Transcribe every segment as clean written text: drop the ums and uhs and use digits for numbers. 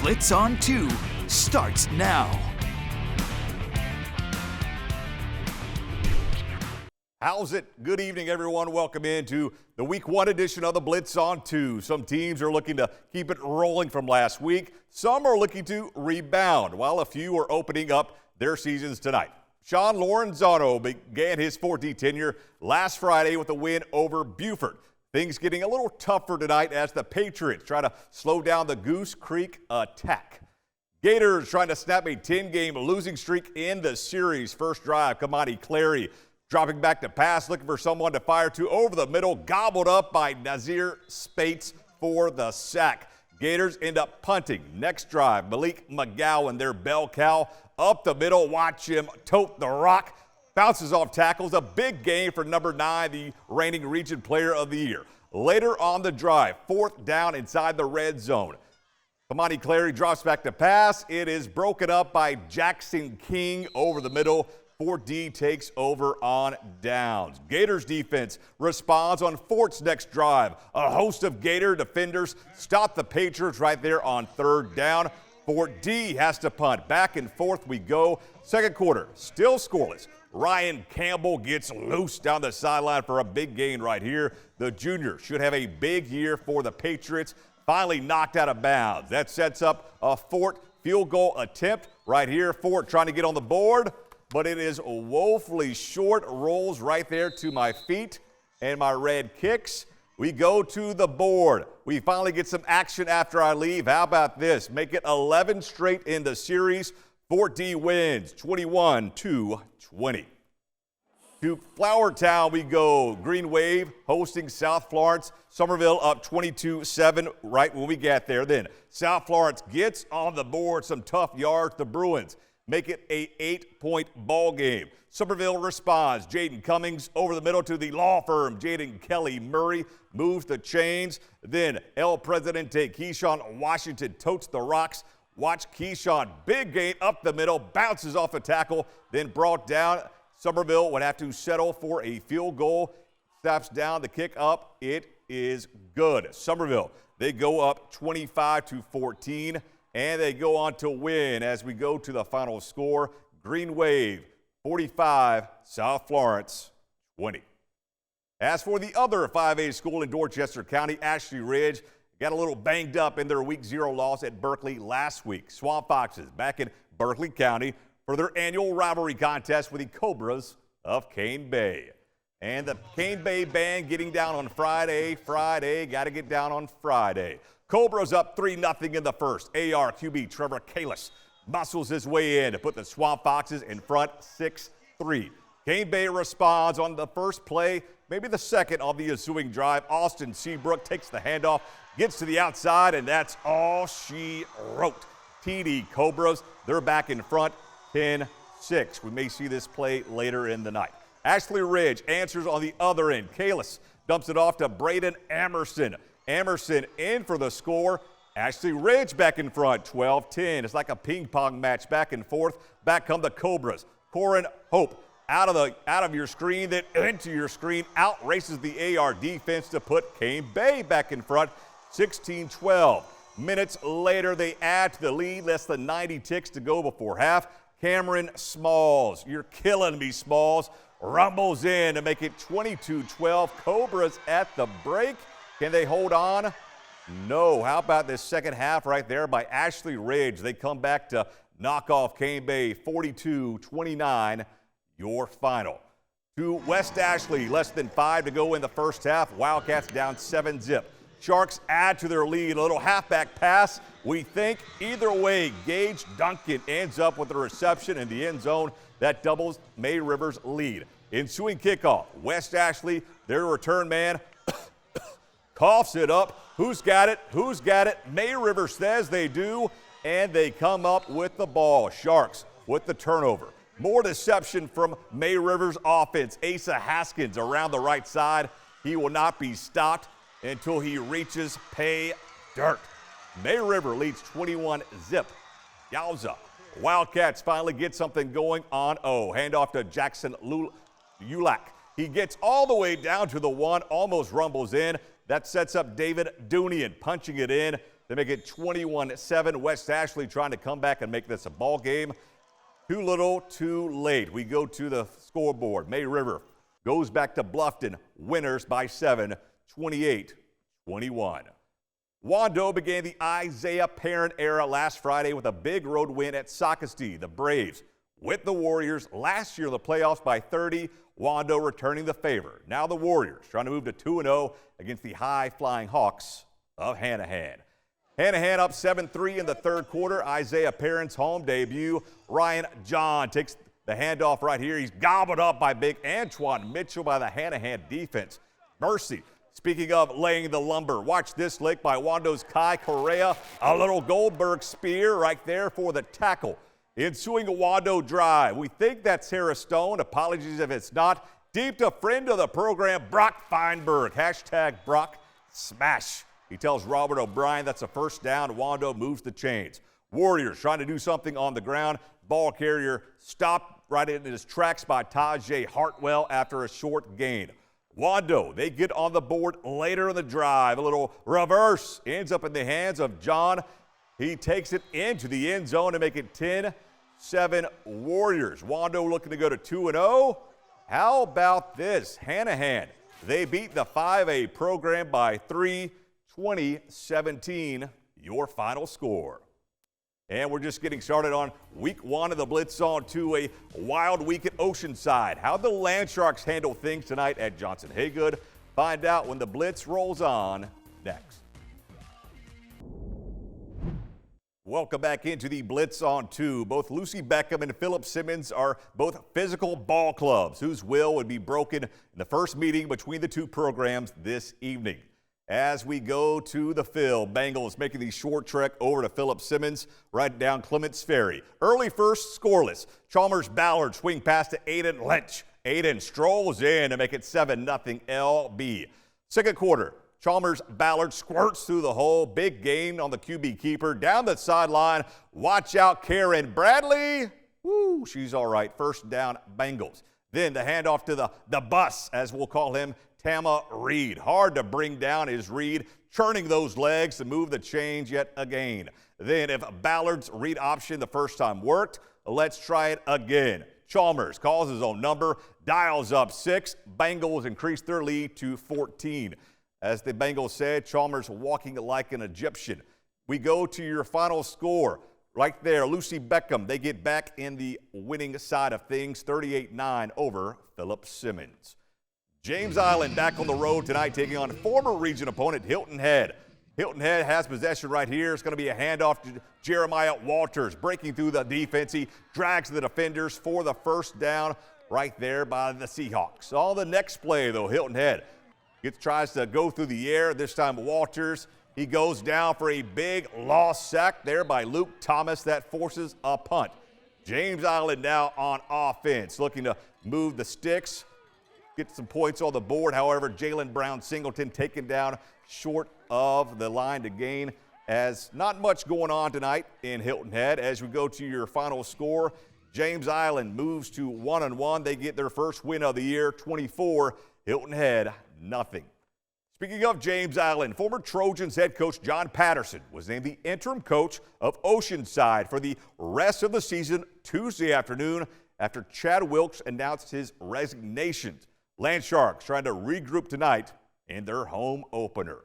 Blitz on 2 starts now. How's it? Good evening, everyone. Welcome into the Week 1 edition of the Blitz on 2. Some teams are looking to keep it rolling from last week. Some are looking to rebound, while a few are opening up their seasons tonight. Sean Lorenzano began his 4D tenure last Friday with a win over Buford. Things getting a little tougher tonight as the Patriots try to slow down the Goose Creek attack. Gators trying to snap a 10-game losing streak in the series. First drive, Kamani Clary dropping back to pass, looking for someone to fire to over the middle, gobbled up by Nazir Spates for the sack. Gators end up punting. Next drive, Malik McGowan, their bell cow, up the middle. Watch him tote the rock. Bounces off tackles. A big game for number 9, the reigning region player of the year. Later on the drive, 4th down inside the red zone. Kamani Clary drops back to pass. It is broken up by Jackson King over the middle. 4D takes over on downs. Gators defense responds on Fort's next drive. A host of Gator defenders stop the Patriots right there on 3rd down. Fort D has to punt. Back and forth we go. Second quarter, still scoreless. Ryan Campbell gets loose down the sideline for a big gain right here. The junior should have a big year for the Patriots. Finally knocked out of bounds. That sets up a Fort field goal attempt right here. Fort trying to get on the board, but it is woefully short. Rolls right there to my feet and my red kicks. We go to the board. We finally get some action after I leave. How about this? Make it 11 straight in the series. Fort D wins 21-20. To Flowertown we go. Green Wave hosting South Florence. Somerville up 22-7 right when we get there. Then South Florence gets on the board. Some tough yards. The Bruins make it a 8-point ball game. Somerville responds. Jaden Cummings over the middle to the law firm. Jaden Kelly Murray moves the chains. Then El Presidente Keyshawn Washington totes the rocks. Watch Keyshawn, big gain up the middle, bounces off the tackle, then brought down. Somerville would have to settle for a field goal. Snaps down, the kick up. It is good. Somerville, they go up 25-14, and they go on to win as we go to the final score. Green Wave 45, South Florence 20. As for the other 5A school in Dorchester County, Ashley Ridge got a little banged up in their Week 0 loss at Berkeley last week. Swamp Foxes back in Berkeley County for their annual rivalry contest with the Cobras of Cane Bay. And the Cane Bay band getting down on Friday. Got to get down on Friday. Cobras up 3-0 in the first. AR QB Trevor Kalis muscles his way in to put the Swamp Foxes in front 6-3. Cane Bay responds on the first play, maybe the second of the ensuing drive. Austin Seabrook takes the handoff, gets to the outside, and that's all she wrote. TD Cobras, they're back in front 10-6. We may see this play later in the night. Ashley Ridge answers on the other end. Kalis dumps it off to Braden Amerson. Amerson in for the score. Ashley Ridge back in front 12-10. It's like a ping pong match back and forth. Back come the Cobras. Corin Hope out of your screen, then into your screen, out races the AR defense to put Cane Bay back in front, 16-12. Minutes later, they add to the lead, less than 90 ticks to go before half. Cameron Smalls, you're killing me, Smalls, rumbles in to make it 22-12. Cobras at the break. Can they hold on? No. How about this second half right there by Ashley Ridge? They come back to knock off Cane Bay 42-29. Your final. To West Ashley, less than 5 to go in the first half. Wildcats down 7-zip. Sharks add to their lead. A little halfback pass. We think either way, Gage Duncan ends up with a reception in the end zone. That doubles May River's lead. Ensuing kickoff, West Ashley, their return man, coughs it up. Who's got it? Who's got it? May River says they do, and they come up with the ball. Sharks with the turnover. More deception from May River's offense. Asa Haskins around the right side. He will not be stopped until he reaches pay dirt. May River leads 21-zip. Yowza. Wildcats finally get something going on O. Handoff to Jackson Ulak. He gets all the way down to the 1, almost rumbles in. That sets up David Dunian punching it in. They make it 21-7. West Ashley trying to come back and make this a ball game. Too little, too late. We go to the scoreboard. May River goes back to Bluffton. Winners by 7, 28-21. Wando began the Isaiah Parent era last Friday with a big road win at Socastee. The Braves with the Warriors last year in the playoffs by 30. Wando returning the favor. Now the Warriors trying to move to 2-0 against the high-flying Hawks of Hanahan. Hanahan up 7-3 in the third quarter. Isaiah Parent's home debut. Ryan John takes the handoff right here. He's gobbled up by big Antoine Mitchell by the Hanahan defense. Mercy. Speaking of laying the lumber, watch this lick by Wando's Kai Correa. A little Goldberg spear right there for the tackle. Ensuing a Wando drive. We think that's Sarah Stone. Apologies if it's not. Deep to friend of the program, Brock Feinberg. Hashtag Brock Smash. He tells Robert O'Brien that's a first down. Wando moves the chains. Warriors trying to do something on the ground. Ball carrier stopped right in his tracks by Tajay Hartwell after a short gain. Wando, they get on the board later in the drive. A little reverse ends up in the hands of John. He takes it into the end zone to make it 10-7 Warriors. Wando looking to go to 2-0. How about this? Hanahan, they beat the 5A program by 3, 20-17, your final score. And we're just getting started on week 1 of the Blitz on to a wild week at Oceanside. How the Land Sharks handle things tonight at Johnson-Haygood. Find out when the Blitz rolls on next. Welcome back into the Blitz on 2. Both Lucy Beckham and Philip Simmons are both physical ball clubs whose will would be broken in the first meeting between the two programs this evening. As we go to the field, Bengals making the short trek over to Philip Simmons right down Clements Ferry. Early first, scoreless. Chalmers Ballard swing pass to Aiden Lynch. Aiden strolls in to make it 7-0 LB. Second quarter, Chalmers Ballard squirts through the hole. Big gain on the QB keeper. Down the sideline. Watch out, Karen Bradley. Woo, she's all right. First down, Bengals. Then the handoff to the bus, as we'll call him, Tama Reed. Hard to bring down is Reed, churning those legs to move the chains yet again. Then if Ballard's read option the first time worked, let's try it again. Chalmers calls his own number, dials up 6. Bengals increase their lead to 14. As the Bengals said, Chalmers walking like an Egyptian. We go to your final score. Right there, Lucy Beckham, they get back in the winning side of things, 38-9 over Philip Simmons. James Island back on the road tonight, taking on former region opponent Hilton Head. Hilton Head has possession right here. It's going to be a handoff to Jeremiah Walters, breaking through the defense. He drags the defenders for the first down right there by the Seahawks. On the next play, though, Hilton Head tries to go through the air. This time Walters, he goes down for a big lost sack there by Luke Thomas. That forces a punt. James Island now on offense, looking to move the sticks, get some points on the board. However, Jalen Brown Singleton taken down short of the line to gain, as not much going on tonight in Hilton Head. As we go to your final score, James Island moves to 1-1. They get their first win of the year, 24, Hilton Head, nothing. Speaking of James Island, former Trojans head coach John Patterson was named the interim coach of Oceanside for the rest of the season Tuesday afternoon after Chad Wilkes announced his resignation. Land Sharks trying to regroup tonight in their home opener.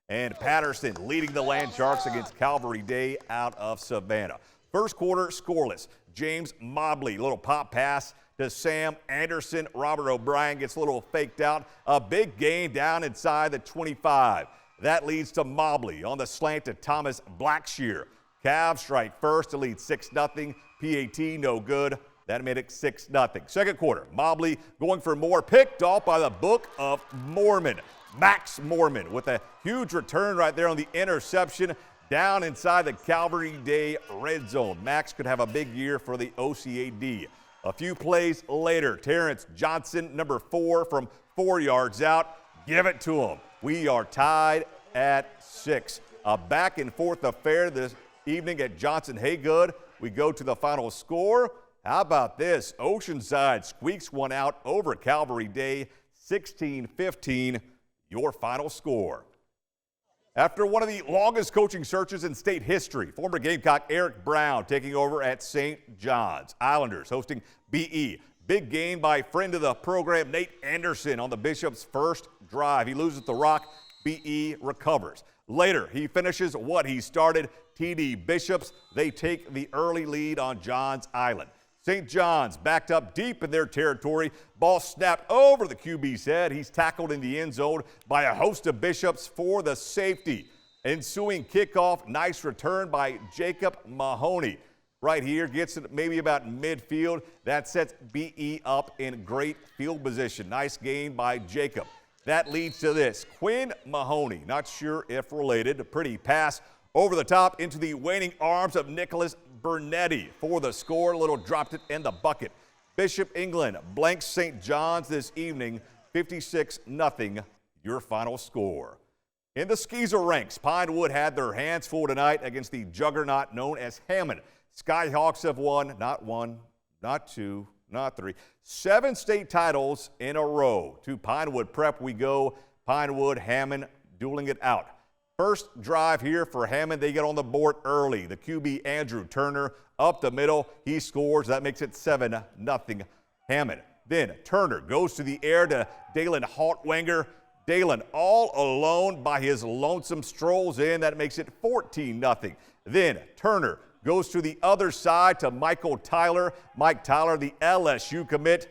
And Patterson leading the Land Sharks against Calvary Day out of Savannah. First quarter scoreless. James Mobley, little pop pass to Sam Anderson. Robert O'Brien gets a little faked out. A big gain down inside the 25. That leads to Mobley on the slant to Thomas Blackshear. Cavs strike first to lead 6-0. PAT no good. That made it 6-0. Second quarter, Mobley going for more, picked off by the Book of Mormon. Max Mormon with a huge return right there on the interception down inside the Calvary Day red zone. Max could have a big year for the OCAD. A few plays later, Terrence Johnson, number 4 from 4 yards out. Give it to him. We are tied at 6. A back and forth affair this evening at Johnson-Haygood. We go to the final score. How about this? Oceanside squeaks one out over Calvary Day, 16-15, your final score. After one of the longest coaching searches in state history, former Gamecock Eric Brown taking over at St. John's. Islanders hosting BE. Big game by friend of the program, Nate Anderson, on the Bishop's first drive. He loses the rock. BE recovers. Later, he finishes what he started. TD Bishops, they take the early lead on Johns Island. St. John's backed up deep in their territory. Ball snapped over the QB's head. He's tackled in the end zone by a host of Bishops for the safety. Ensuing kickoff, nice return by Jacob Mahoney. Right here, gets it maybe about midfield. That sets BE up in great field position. Nice gain by Jacob. That leads to this. Quinn Mahoney, not sure if related, a pretty pass over the top into the waning arms of Nicholas Bernetti for the score. Little dropped it in the bucket. Bishop England blanks St. John's this evening, 56-0, your final score. In the Skeezer ranks, Pinewood had their hands full tonight against the juggernaut known as Hammond. Skyhawks have won, not one, not two, not three, 7 state titles in a row. To Pinewood Prep we go. Pinewood, Hammond dueling it out. First drive here for Hammond. They get on the board early. The QB, Andrew Turner, up the middle. He scores. That makes it 7-0 Hammond. Then Turner goes to the air to Dalen Haltwanger. Dalen all alone by his lonesome strolls in. That makes it 14-0. Then Turner goes to the other side to Michael Tyler. Mike Tyler, the LSU commit.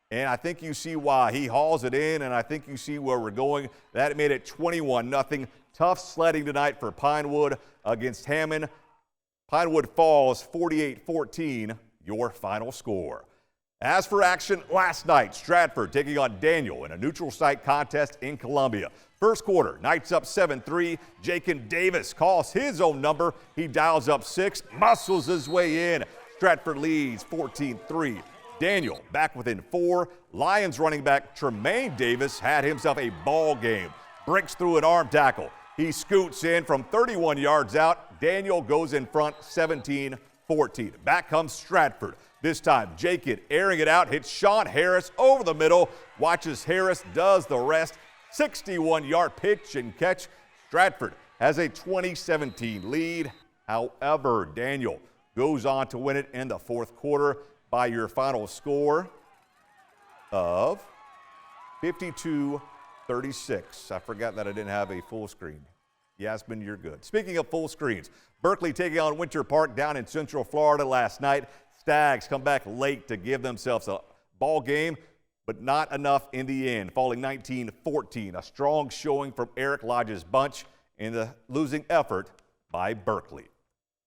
And I think you see why. He hauls it in, and I think you see where we're going. That made it 21-0. Tough sledding tonight for Pinewood against Hammond. Pinewood falls 48-14, your final score. As for action last night, Stratford taking on Daniel in a neutral site contest in Columbia. First quarter, Knights up 7-3. Jakin Davis calls his own number. He dials up 6, muscles his way in. Stratford leads 14-3. Daniel back within 4. Lions running back Tremaine Davis had himself a ball game. Breaks through an arm tackle. He scoots in from 31 yards out. Daniel goes in front 17-14. Back comes Stratford. This time, Jakin airing it out, hits Sean Harris over the middle. Watches Harris, does the rest. 61-yard pitch and catch. Stratford has a 20-17 lead. However, Daniel goes on to win it in the fourth quarter by your final score of 52-36. I forgot that I didn't have a full screen. Yasmin, you're good. Speaking of full screens, Berkeley taking on Winter Park down in Central Florida last night. Stags come back late to give themselves a ball game, but not enough in the end, falling 19-14. A strong showing from Eric Lodge's bunch in the losing effort by Berkeley.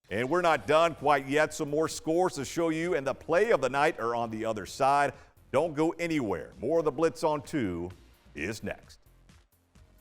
And we're not done quite yet. Some more scores to show you, and the play of the night are on the other side. Don't go anywhere. More of the Blitz on 2 is next.